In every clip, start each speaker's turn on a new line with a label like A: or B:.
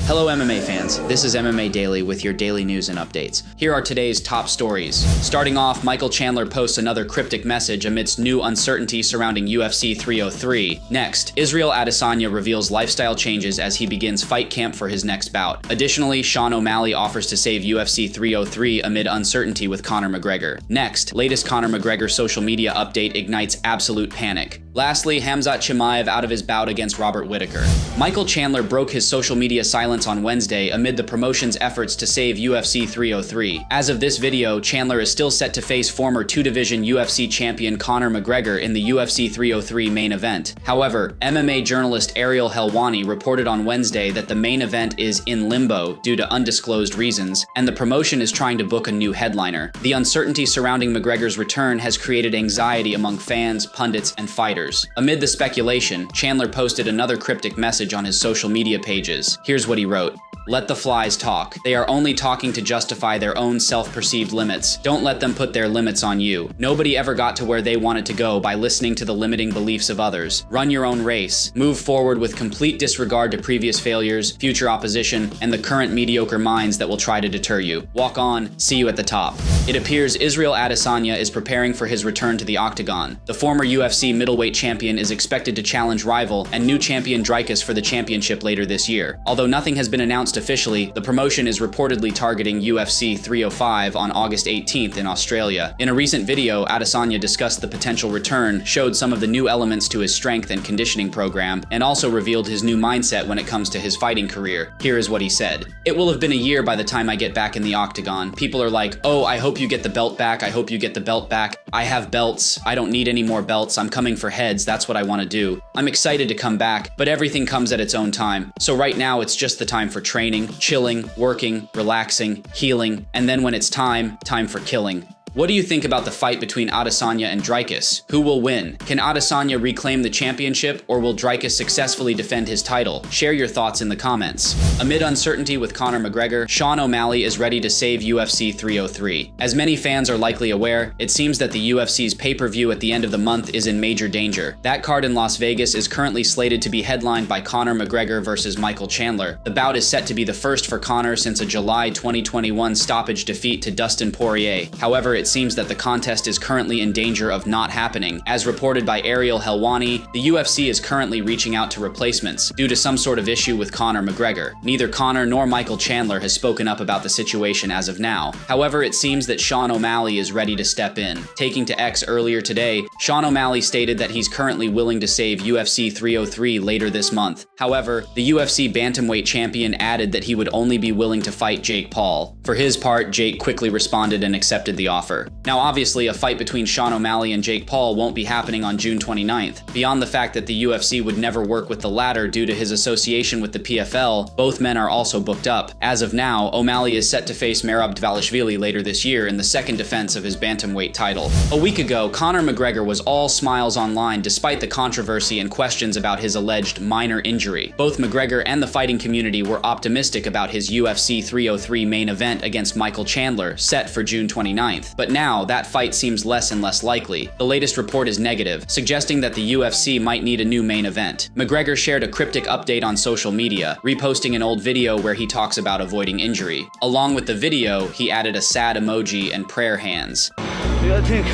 A: Hello MMA fans, this is MMA Daily with your daily news and updates. Here are today's top stories. Starting off, Michael Chandler posts another cryptic message amidst new uncertainty surrounding UFC 303. Next, Israel Adesanya reveals lifestyle changes as he begins fight camp for his next bout. Additionally, Sean O'Malley offers to save UFC 303 amid uncertainty with Conor McGregor. Next, latest Conor McGregor social media update ignites absolute panic. Lastly, Khamzat Chimaev out of his bout against Robert Whittaker. Michael Chandler broke his social media silence on Wednesday amid the promotion's efforts to save UFC 303. As of this video, Chandler is still set to face former two-division UFC champion Conor McGregor in the UFC 303 main event. However, MMA journalist Ariel Helwani reported on Wednesday that the main event is in limbo due to undisclosed reasons, and the promotion is trying to book a new headliner. The uncertainty surrounding McGregor's return has created anxiety among fans, pundits, and fighters. Amid the speculation, Chandler posted another cryptic message on his social media pages. Here's what he wrote. Let the flies talk. They are only talking to justify their own self-perceived limits. Don't let them put their limits on you. Nobody ever got to where they wanted to go by listening to the limiting beliefs of others. Run your own race. Move forward with complete disregard to previous failures, future opposition, and the current mediocre minds that will try to deter you. Walk on. See you at the top. It appears Israel Adesanya is preparing for his return to the octagon. The former UFC middleweight champion is expected to challenge rival and new champion Dricus for the championship later this year. Although nothing has been announced officially, the promotion is reportedly targeting UFC 305 on August 18th in Australia. In a recent video, Adesanya discussed the potential return, showed some of the new elements to his strength and conditioning program, and also revealed his new mindset when it comes to his fighting career. Here is what he said. It will have been a year by the time I get back in the octagon. People are like, oh, I hope you get the belt back. I hope you get the belt back. I have belts. I don't need any more belts. I'm coming for heads. That's what I want to do. I'm excited to come back, but everything comes at its own time. So right now, it's just the time for training, chilling, working, relaxing, healing, and then when it's time for killing. What do you think about the fight between Adesanya and Dricus? Who will win? Can Adesanya reclaim the championship, or will Dricus successfully defend his title? Share your thoughts in the comments. Amid uncertainty with Conor McGregor, Sean O'Malley is ready to save UFC 303. As many fans are likely aware, it seems that the UFC's pay-per-view at the end of the month is in major danger. That card in Las Vegas is currently slated to be headlined by Conor McGregor versus Michael Chandler. The bout is set to be the first for Conor since a July 2021 stoppage defeat to Dustin Poirier. However, it seems that the contest is currently in danger of not happening. As reported by Ariel Helwani, the UFC is currently reaching out to replacements due to some sort of issue with Conor McGregor. Neither Conor nor Michael Chandler has spoken up about the situation as of now. However, it seems that Sean O'Malley is ready to step in. Taking to X earlier today, Sean O'Malley stated that he's currently willing to save UFC 303 later this month. However, the UFC bantamweight champion added that he would only be willing to fight Jake Paul. For his part, Jake quickly responded and accepted the offer. Now obviously, a fight between Sean O'Malley and Jake Paul won't be happening on June 29th. Beyond the fact that the UFC would never work with the latter due to his association with the PFL, both men are also booked up. As of now, O'Malley is set to face Merab Dvalishvili later this year in the second defense of his bantamweight title. A week ago, Conor McGregor was all smiles online despite the controversy and questions about his alleged minor injury. Both McGregor and the fighting community were optimistic about his UFC 303 main event against Michael Chandler, set for June 29th. But now, that fight seems less and less likely. The latest report is negative, suggesting that the UFC might need a new main event. McGregor shared a cryptic update on social media, reposting an old video where he talks about avoiding injury. Along with the video, he added a sad emoji and prayer hands.
B: Yeah, I think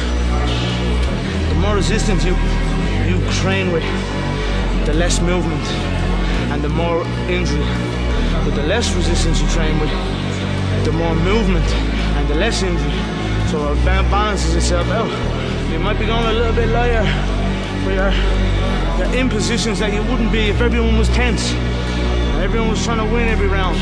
B: the more resistance you train with, the less movement and the more injury. But the less resistance you train with, the more movement and the less injury. So it balances itself out. You might be going a little bit lighter, but you're in positions that you wouldn't be if everyone was tense and everyone was trying to win every round.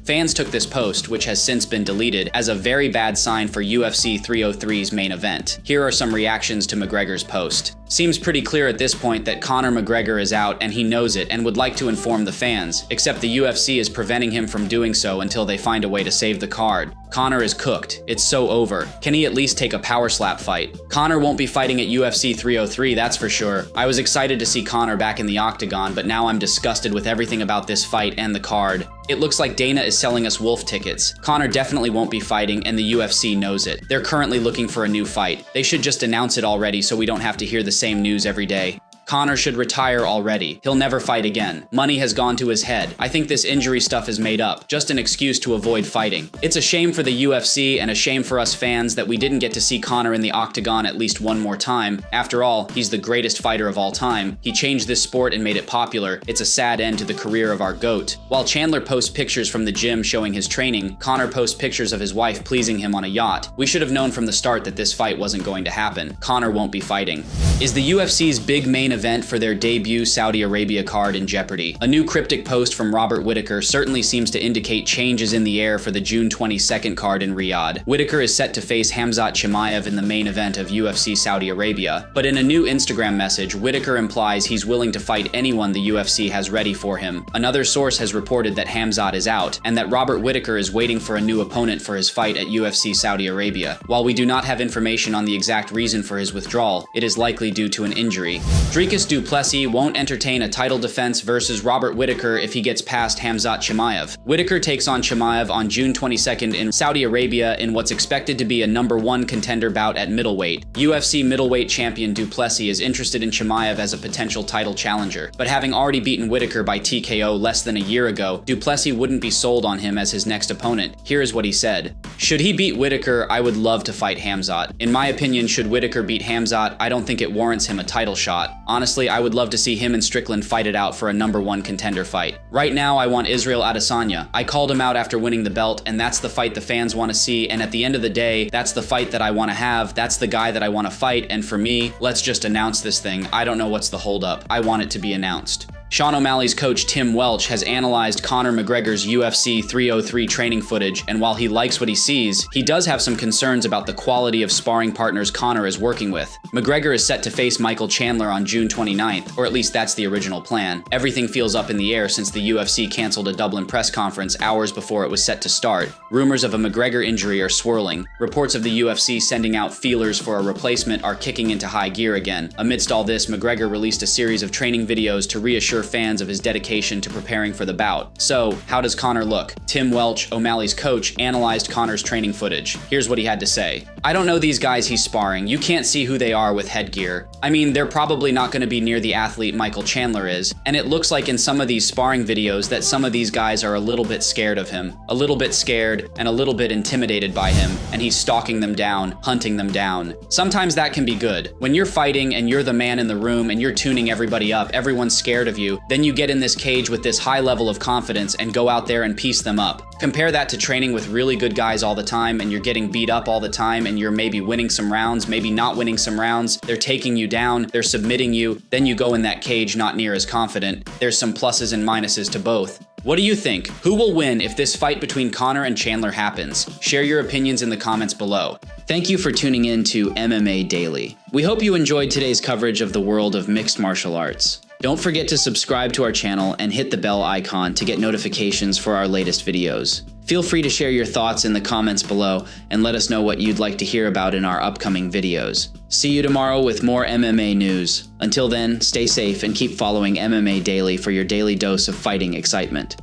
A: Fans took this post, which has since been deleted, as a very bad sign for UFC 303's main event. Here are some reactions to McGregor's post. Seems pretty clear at this point that Conor McGregor is out and he knows it and would like to inform the fans, except the UFC is preventing him from doing so until they find a way to save the card. Conor is cooked. It's so over. Can he at least take a power slap fight? Conor won't be fighting at UFC 303, that's for sure. I was excited to see Conor back in the octagon, but now I'm disgusted with everything about this fight and the card. It looks like Dana is selling us wolf tickets. Conor definitely won't be fighting, and the UFC knows it. They're currently looking for a new fight. They should just announce it already so we don't have to hear the same news every day. Conor should retire already. He'll never fight again. Money has gone to his head. I think this injury stuff is made up, just an excuse to avoid fighting. It's a shame for the UFC and a shame for us fans that we didn't get to see Conor in the octagon at least one more time. After all, he's the greatest fighter of all time. He changed this sport and made it popular. It's a sad end to the career of our GOAT. While Chandler posts pictures from the gym showing his training, Conor posts pictures of his wife pleasing him on a yacht. We should have known from the start that this fight wasn't going to happen. Conor won't be fighting. Is the UFC's big main event for their debut Saudi Arabia card in jeopardy? A new cryptic post from Robert Whittaker certainly seems to indicate changes in the air for the June 22nd card in Riyadh. Whittaker is set to face Khamzat Chimaev in the main event of UFC Saudi Arabia, but in a new Instagram message, Whittaker implies he's willing to fight anyone the UFC has ready for him. Another source has reported that Khamzat is out, and that Robert Whittaker is waiting for a new opponent for his fight at UFC Saudi Arabia. While we do not have information on the exact reason for his withdrawal, it is likely due to an injury. Dricus Du Plessis won't entertain a title defense versus Robert Whittaker if he gets past Khamzat Chimaev. Whittaker takes on Chimaev on June 22nd in Saudi Arabia in what's expected to be a #1 contender bout at middleweight. UFC middleweight champion Du Plessis is interested in Chimaev as a potential title challenger, but having already beaten Whittaker by TKO less than a year ago, Du Plessis wouldn't be sold on him as his next opponent. Here is what he said. Should he beat Whittaker, I would love to fight Khamzat. In my opinion, should Whittaker beat Khamzat, I don't think it warrants him a title shot. Honestly, I would love to see him and Strickland fight it out for a #1 contender fight. Right now, I want Israel Adesanya. I called him out after winning the belt, and that's the fight the fans want to see, and at the end of the day, that's the fight that I want to have, that's the guy that I want to fight, and for me, let's just announce this thing. I don't know what's the holdup. I want it to be announced. Sean O'Malley's coach Tim Welch has analyzed Conor McGregor's UFC 303 training footage, and while he likes what he sees, he does have some concerns about the quality of sparring partners Conor is working with. McGregor is set to face Michael Chandler on June 29th, or at least that's the original plan. Everything feels up in the air since the UFC canceled a Dublin press conference hours before it was set to start. Rumors of a McGregor injury are swirling. Reports of the UFC sending out feelers for a replacement are kicking into high gear again. Amidst all this, McGregor released a series of training videos to reassure fans of his dedication to preparing for the bout. So, how does Conor look? Tim Welch, O'Malley's coach, analyzed Conor's training footage. Here's what he had to say. I don't know these guys he's sparring. You can't see who they are with headgear. I mean, they're probably not going to be near the athlete Michael Chandler is, and it looks like in some of these sparring videos that some of these guys are a little bit scared of him. A little bit scared and a little bit intimidated by him, and he's stalking them down, hunting them down. Sometimes that can be good. When you're fighting and you're the man in the room and you're tuning everybody up, everyone's scared of you, then you get in this cage with this high level of confidence and go out there and piece them up. Compare that to training with really good guys all the time and you're getting beat up all the time and you're maybe winning some rounds, maybe not winning some rounds. They're taking you down, they're submitting you, then you go in that cage not near as confident. There's some pluses and minuses to both. What do you think? Who will win if this fight between Conor and Chandler happens? Share your opinions in the comments below. Thank you for tuning in to MMA Daily. We hope you enjoyed today's coverage of the world of mixed martial arts. Don't forget to subscribe to our channel and hit the bell icon to get notifications for our latest videos. Feel free to share your thoughts in the comments below and let us know what you'd like to hear about in our upcoming videos. See you tomorrow with more MMA news. Until then, stay safe and keep following MMA Daily for your daily dose of fighting excitement.